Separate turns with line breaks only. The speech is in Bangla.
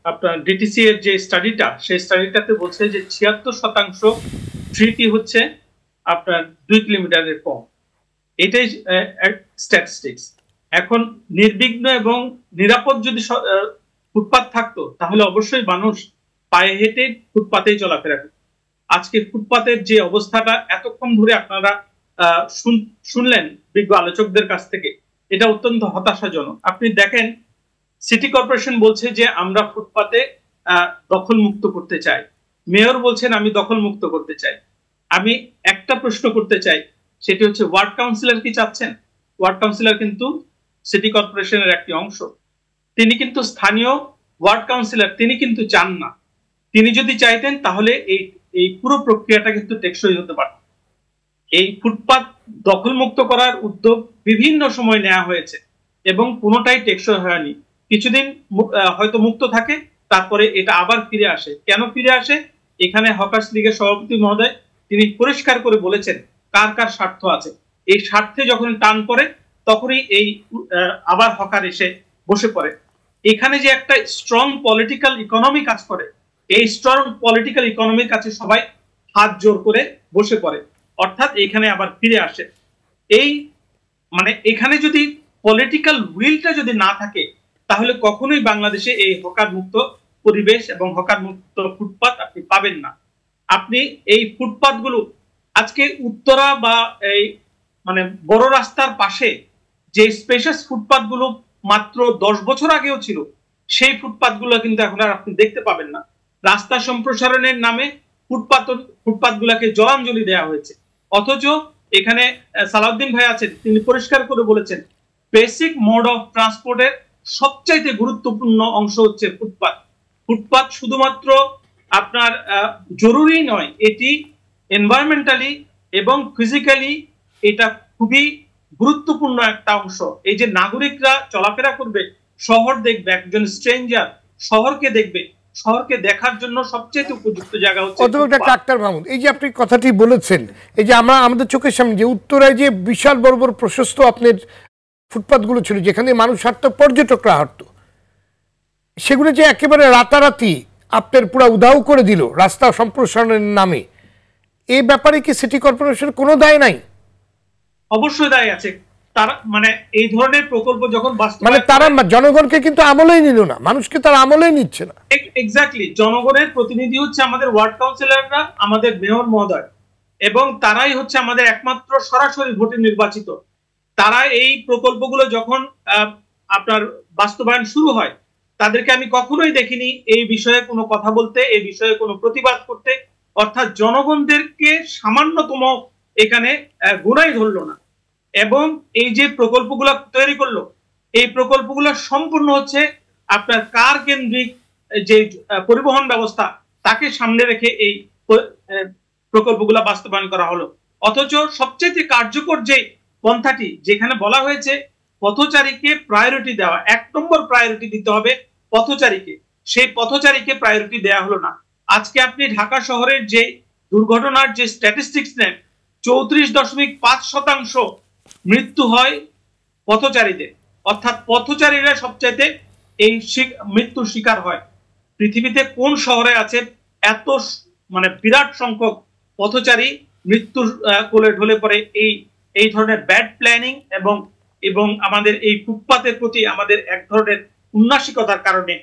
আপনার ডিটিসি এর যে স্টাডিটা, সেই স্টাডিটাতে বলছে যে ৭৬% ট্রিটি হচ্ছে আপনার 2 কিলোমিটারের কম। এটাই স্ট্যাটিস্টিক্স। এখন নির্বিঘ্ন এবং নিরাপদ যদি ফুটপাত থাকতো, তাহলে অবশ্যই মানুষ পায়ে হেঁটে ফুটপাতেই চলাফেরা করত। আজকে ফুটপাতের যে অবস্থাটা এতক্ষণ ধরে আপনারা শুনলেন বিজ্ঞ আলোচকদের কাছ থেকে, এটা অত্যন্ত হতাশাজনক। আপনি দেখেন, সিটি কর্পোরেশন বলছে যে আমরা ফুটপাতে দখল মুক্ত করতে চাই, মেয়র বলছেন আমি দখল মুক্ত করতে চাই। আমি একটা প্রশ্ন করতে চাই, সেটি হচ্ছে ওয়ার্ড কাউন্সিলর কি চাচ্ছেন? ওয়ার্ড কাউন্সিলর কিন্তু সিটি কর্পোরেশনের একটি অংশ, তিনি কিন্তু স্থানীয় ওয়ার্ড কাউন্সিলর, তিনি কিন্তু চান না। তিনি যদি চাইতেন তাহলে এই পুরো প্রক্রিয়াটা কিন্তু টেকসই হতে পারত। এই ফুটপাত দখল মুক্ত করার উদ্যোগ বিভিন্ন সময় নেওয়া হয়েছে এবং কোনোটাই টেকসই হয়নি। কিছুদিন হয়তো মুক্ত থাকে, তারপরে এটা আবার ফিরে আসে। কেন ফিরে আসে? এখানে হকার্স লীগের সভাপতি মহোদয় তিনি পরিষ্কার করে বলেছেন কার কার স্বার্থ আছে। এই স্বার্থে যখন টান পড়ে, তখনই এই আবার হকার এসে বসে পড়ে। এখানে যে একটা স্ট্রং পলিটিক্যাল ইকোনমি কাজ করে, এই স্ট্রং পলিটিক্যাল ইকোনমির কাছে সবাই হাত জোর করে বসে পড়ে, অর্থাৎ এখানে আবার ফিরে আসে। এই মানে এখানে যদি পলিটিক্যাল উইলটা যদি না থাকে, তাহলে কখনোই বাংলাদেশে এই হকার মুক্ত পরিবেশ এবং হকার মুক্ত ফুটপাত আপনি পাবেন না। আপনি এই ফুটপাত গুলো আজকে উত্তরা বা এই মানে বড় রাস্তার পাশে যে স্পেশাস ফুটপাত গুলো মাত্র 10 বছর আগেও ছিল, সেই ফুটপাত গুলো কিন্তু এখন আর আপনি দেখতে পাবেন না। রাস্তা সম্প্রসারণের নামে ফুটপাত গুলাকে জলাঞ্জলি দেওয়া হয়েছে, অথচ এখানে সালাউদ্দিন ভাই আছেন, তিনি পরিষ্কার করে বলেছেন বেসিক মোড অফ ট্রান্সপোর্টের সবচাইতে গুরুত্বপূর্ণ অংশ হচ্ছে ফুটপাত। ফুটপাত শুধুমাত্র আপনার জরুরি নয়, এটি এনভায়রনমেন্টালি এবং ফিজিক্যালি এটা খুবই গুরুত্বপূর্ণ একটা অংশ। এই যে নাগরিকরা চলাফেরা করবে, শহর দেখবে, একজন স্ট্রেঞ্জার শহরকে দেখবে, শহরকে দেখার জন্য সবচেয়ে উপযুক্ত জায়গা হচ্ছে
ডাক্তার মাহমুদ। এই যে আপনি কথাটি বলেছেন, এই যে আমরা আমাদের চোখের সামনে যে উত্তরায় যে বিশাল বড় বড় প্রশস্ত আপনার ফুটপাতগুলো ছিল, যেখানে মানুষ হাঁটতো, পর্যটকরা হাঁটতো, সেগুলো যে একেবারে রাতারাতি আপনার পুরো উধাও করে দিল রাস্তা সম্প্রসারণের নামে, এই ব্যাপারে কি সিটি কর্পোরেশনের কোনো দায় নাই?
অবশ্যই দায় আছে। তারা মানে এই ধরনের প্রকল্প যখন
মানে তারা জনগণকে কিন্তু আমলেই নিল না, মানুষকে তারা আমলেই নিচ্ছে না।
এক্স্যাক্টলি, জনগণের প্রতিনিধি হচ্ছে আমাদের ওয়ার্ড কাউন্সিলররা, আমাদের মেয়র মহোদয়, এবং তারাই হচ্ছে আমাদের একমাত্র সরাসরি ভোটে নির্বাচিত। তারা এই প্রকল্পগুলো যখন আপনার বাস্তবায়ন শুরু হয়, তাদেরকে আমি কখনোই দেখিনি এই বিষয়ে কোনো কথা বলতে, এই বিষয়ে কোনো প্রতিবাদ করতে, অর্থাৎ জনগণদেরকে সামান্যতম এখানে গোড়াই ধরলো না। এবং এই যে প্রকল্পগুলো তৈরি করলো, এই প্রকল্পগুলো সম্পূর্ণ হচ্ছে আপনার কার কেন্দ্রিক যে পরিবহন ব্যবস্থা, তাকে সামনে রেখে এই প্রকল্পগুলো বাস্তবায়ন করা হলো। অথচ সবচেয়ে কার্যকর যে পন্থাটি, যেখানে বলা হয়েছে পথচারীকে প্রায়োরিটি দেওয়া, 1 নম্বর প্রায়োরিটি দিতে হবে পথচারীকে, সেই পথচারীকে প্রায়োরিটি দেওয়া হলো না। আজকে আপনি ঢাকা শহরের যে দুর্ঘটনার যে স্ট্যাটিস্টিক্স নেন, 34.5% মৃত্যু হয় পথচারীদের, অর্থাৎ পথচারীরা সবচাইতে এই মৃত্যুর শিকার হয়। পৃথিবীতে কোন শহরে আছে এত মানে বিরাট সংখ্যক পথচারী মৃত্যুর কোলে ঢলে পড়ে এই ধরনের ব্যাড প্ল্যানিং এবং আমাদের এই ফুটপাতের প্রতি আমাদের এক ধরনের উন্নাসিকতার কারণে।